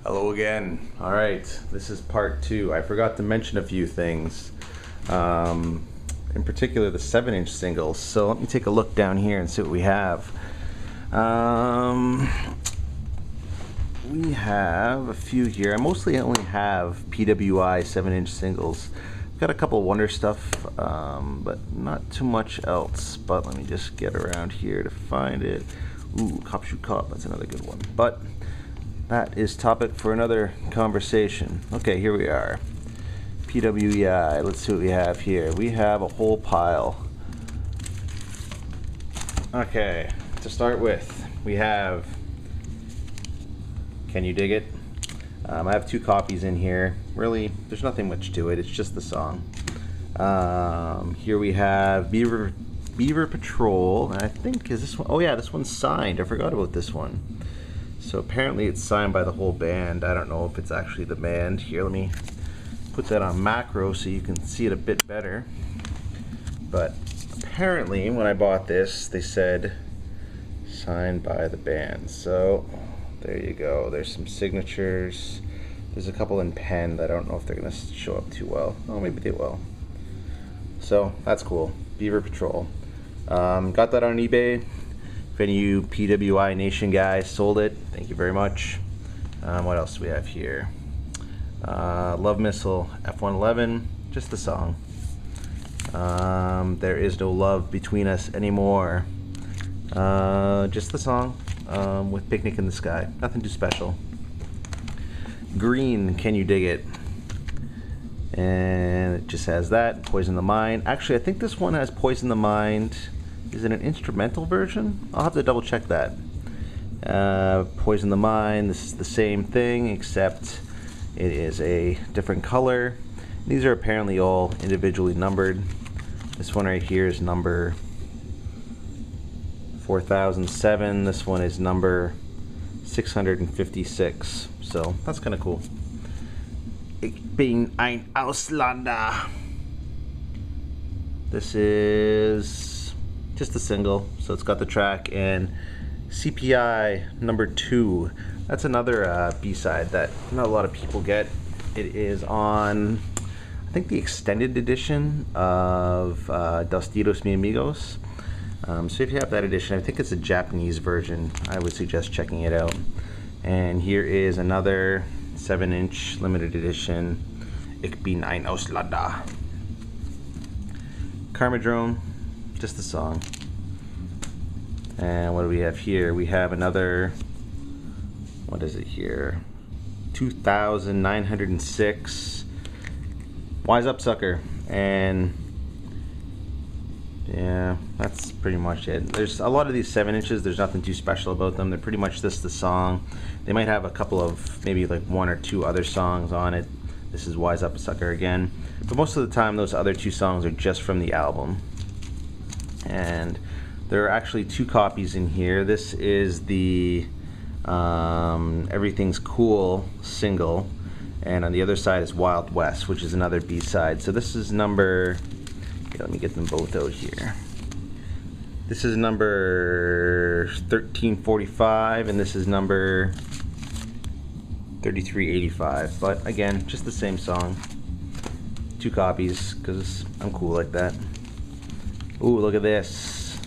Hello again. All right, this is part 2. I forgot to mention a few things, in particular the 7-inch singles. So let me take a look down here and see what we have. We have a few here. I mostly only have PWI 7-inch singles. Got a couple Wonder stuff, but not too much else. But let me just get around here to find it. Ooh, Cop Shoot Cop, that's another good one. But that is topic for another conversation. Okay, here we are. PWEI, let's see what we have here. We have a whole pile. Okay, to start with, we have Can You Dig It? I have 2 copies in here. Really, there's nothing much to it, it's just the song. Here we have Beaver Patrol, and I think, is this one? Oh yeah, this one's signed. I forgot about this one. So apparently it's signed by the whole band. I don't know if it's actually the band. Here, let me put that on macro so you can see it a bit better. But apparently when I bought this, they said signed by the band. So there you go. There's some signatures. There's a couple in pen that I don't know if they're going to show up too well. Oh, maybe they will. So that's cool. Beaver Patrol. Got that on eBay. If any of you PWEInation guys sold it, thank you very much. What else do we have here? Love Missile F-111, just the song. There Is No Love Between Us Anymore, just the song, with Picnic in the Sky, nothing too special. Green, Can You Dig It? And it just has that, Poison the Mind. Actually, I think this one has Poison the Mind. Is it an instrumental version? I'll have to double check that. Poison the Mind, this is the same thing, except it is a different color. These are apparently all individually numbered. This one right here is number 4007. This one is number 656. So that's kind of cool. Ich bin ein Ausländer. This is just a single, so it's got the track, and CPI number 2. That's another B-side that not a lot of people get. It is on, I think, the extended edition of Dos Tiros Mi Amigos. So if you have that edition, I think it's a Japanese version, I would suggest checking it out. And here is another 7-inch limited edition, Ich bin ein Ausländer. Karmadrome, just the song. And what do we have here? We have another, what is it here? 2906 Wise Up Sucker. And yeah, that's pretty much it. There's a lot of these 7-inches, there's nothing too special about them. They're pretty much just the song. They might have a couple of, maybe like 1 or 2 other songs on it. This is Wise Up Sucker again. But most of the time those other 2 songs are just from the album. And there are actually 2 copies in here. This is the Everything's Cool single, and on the other side is Wild West, which is another B-side. So this is number, okay, let me get them both out here. This is number 1345, and this is number 3385. But again, just the same song. 2 copies, because I'm cool like that. Ooh, look at this.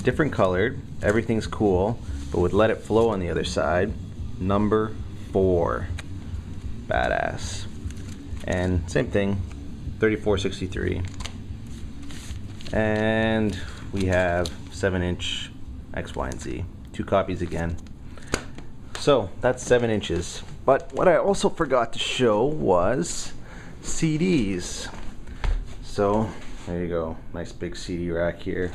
Different colored, Everything's Cool, but with Let It Flow on the other side. Number 4. Badass. And same thing, 3463. And we have 7-inch X, Y, and Z. 2 copies again. So that's 7 inches. But what I also forgot to show was CDs. So there you go, nice big CD rack here.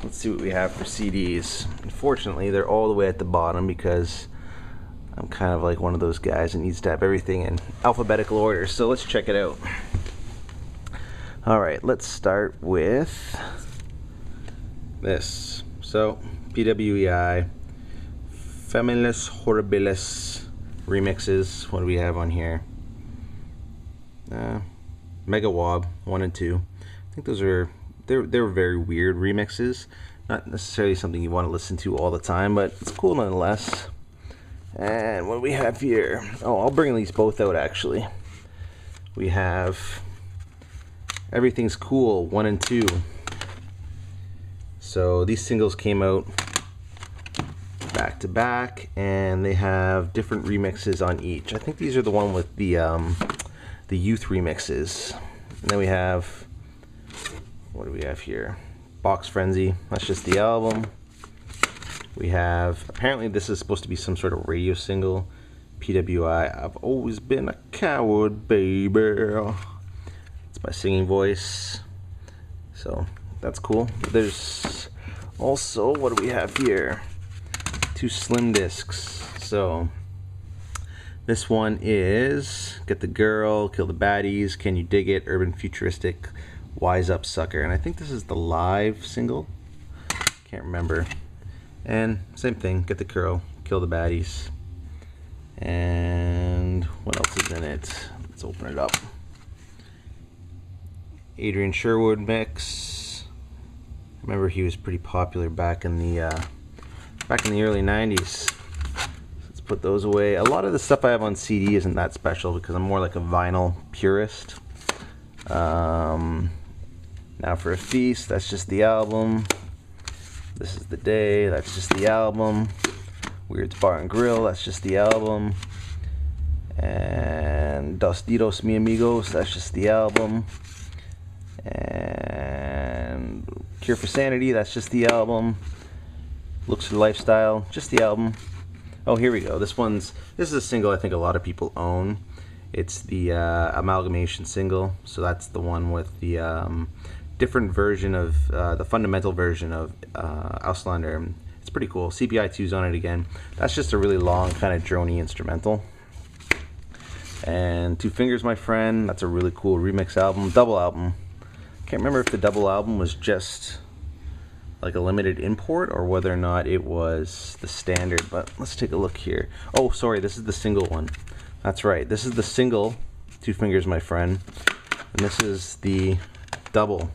Let's see what we have for CDs. Unfortunately, they're all the way at the bottom because I'm kind of like one of those guys that needs to have everything in alphabetical order. So let's check it out. Alright, let's start with this. So, PWEI Familias Horribilis remixes. What do we have on here? Mega Wob 1 and 2. I think those are they're very weird remixes. Not necessarily something you want to listen to all the time, but it's cool nonetheless. And what do we have here? Oh, I'll bring these both out actually. We have Everything's Cool 1 and 2. So these singles came out back to back, and they have different remixes on each. I think these are the one with the youth remixes. And then we have, what do we have here? Box Frenzy. That's just the album. We have, apparently this is supposed to be some sort of radio single. PWI, I've always been a coward, baby. It's my singing voice. So that's cool. There's also, what do we have here? 2 slim discs. So this one is Get the Girl, Kill the Baddies, Can You Dig It, Urban Futuristic, Wise Up Sucker. And I think this is the live single. Can't remember. And same thing, Get the Girl, Kill the Baddies. And what else is in it? Let's open it up. Adrian Sherwood mix. Remember he was pretty popular back in the early 90s. Let's put those away. A lot of the stuff I have on CD isn't that special because I'm more like a vinyl purist. Now for a Feast, that's just the album. This is the Day, that's just the album. Weird's Bar and Grill, that's just the album. And Dos Dedos Mi Amigos, that's just the album. And Cure for Sanity, that's just the album. Looks for Lifestyle, just the album. Oh, here we go. This is a single I think a lot of people own. It's the Amalgamation single. So that's the one with the different version of the fundamental version of Auslander. It's pretty cool. CPI 2's on it again. That's just a really long kind of drony instrumental. And Two Fingers, My Friend. That's a really cool remix album, double album. Can't remember if the double album was just like a limited import or whether or not it was the standard, but let's take a look here. Oh, sorry, this is the single one. That's right, this is the single, Two Fingers, My Friend, and this is the double.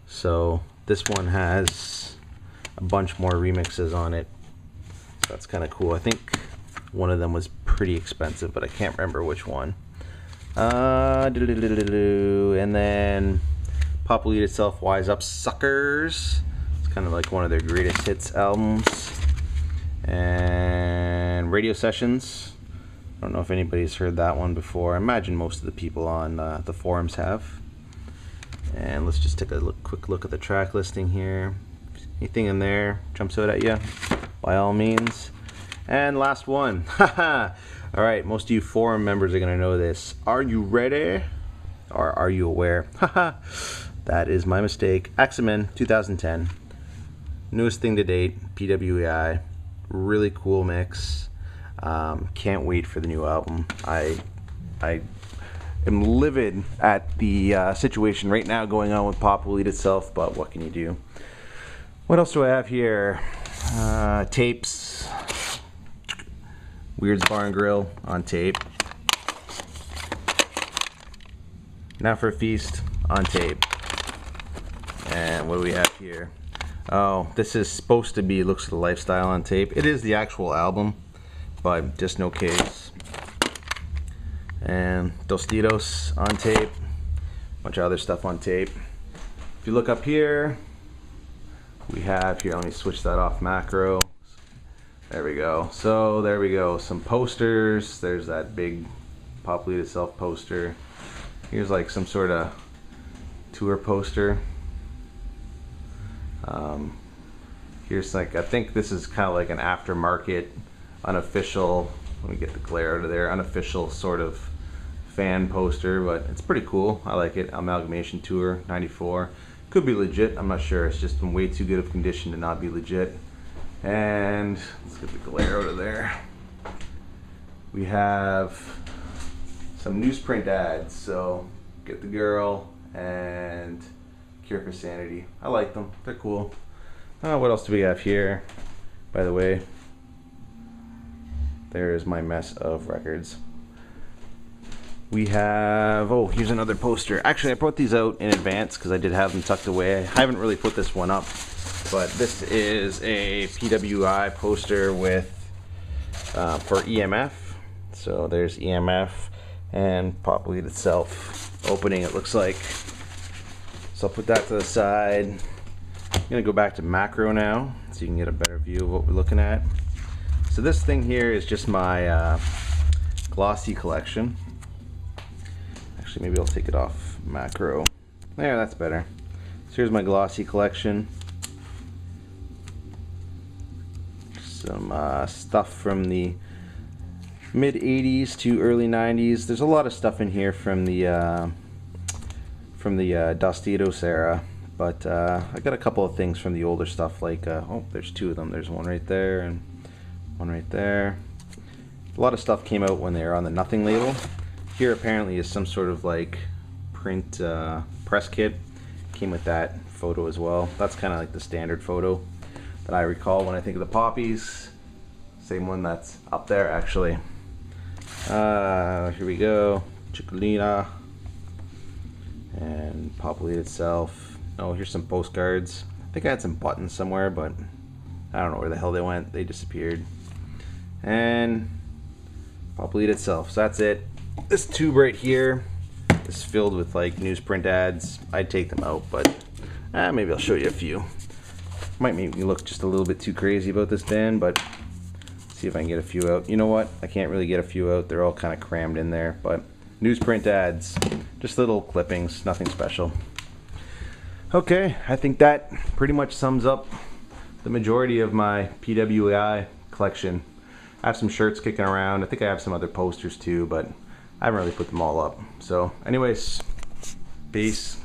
So this one has a bunch more remixes on it. So that's kind of cool. I think one of them was pretty expensive, but I can't remember which one. And then Pop Will Eat Itself, Wise Up Suckers. It's kind of like one of their greatest hits albums. And Radio Sessions. I don't know if anybody's heard that one before. I imagine most of the people on the forums have. And let's just take a quick look at the track listing here. Anything in there jumps out at you, by all means. And last one. Haha. All right, most of you forum members are gonna know this. Are you ready? Or are you aware? Haha. That is my mistake. Axemen 2010. Newest thing to date, PWEI. Really cool mix. Can't wait for the new album. I am livid at the situation right now going on with Pop Will Eat Itself, but what can you do? What else do I have here? Tapes. Weird's Bar and Grill on tape. Now for a Feast on tape. And what do we have here? Oh, this is supposed to be Looks for the Lifestyle on tape. It is the actual album, but just no case. And Dos Dedos on tape. Bunch of other stuff on tape. If you look up here, we have here, let me switch that off macro. There we go. So there we go. Some posters. There's that big Pop Will Eat Itself poster. Here's like some sort of tour poster. Here's like, I think this is kind of like an aftermarket, unofficial, let me get the glare out of there, unofficial sort of fan poster, but it's pretty cool. I like it. Amalgamation Tour, 94. Could be legit, I'm not sure. It's just in way too good of condition to not be legit. And let's get the glare out of there. We have some newsprint ads, so Get the Girl and Cure for Sanity. I like them, they're cool. What else do we have here? By the way, there's my mess of records. We have, oh, here's another poster. Actually, I brought these out in advance because I did have them tucked away. I haven't really put this one up, but this is a PWI poster with for EMF. So there's EMF and Pop Lead itself. Opening, it looks like. So I'll put that to the side. I'm gonna go back to macro now so you can get a better view of what we're looking at. So this thing here is just my glossy collection. Actually, maybe I'll take it off macro. There, that's better. So here's my glossy collection. Some stuff from the mid 80s to early 90s. There's a lot of stuff in here from the Dostitos era, but I got a couple of things from the older stuff, like oh, there's two of them. There's one right there and one right there. A lot of stuff came out when they were on the Nothing label. Here apparently is some sort of like print press kit. Came with that photo as well. That's kind of like the standard photo that I recall when I think of the Poppies. Same one that's up there actually. Here we go. Chocolina and Pop Lead itself. Oh, here's some postcards. I think I had some buttons somewhere, but I don't know where the hell they went. They disappeared. And Pop Lead itself. So that's it. This tube right here is filled with like newsprint ads. I'd take them out, but maybe I'll show you a few. Might make me look just a little bit too crazy about this bin, but see if I can get a few out. You know what? I can't really get a few out. They're all kind of crammed in there, but newsprint ads, just little clippings, nothing special. Okay, I think that pretty much sums up the majority of my PWEI collection. I have some shirts kicking around. I think I have some other posters too, but I haven't really put them all up. So anyways, peace.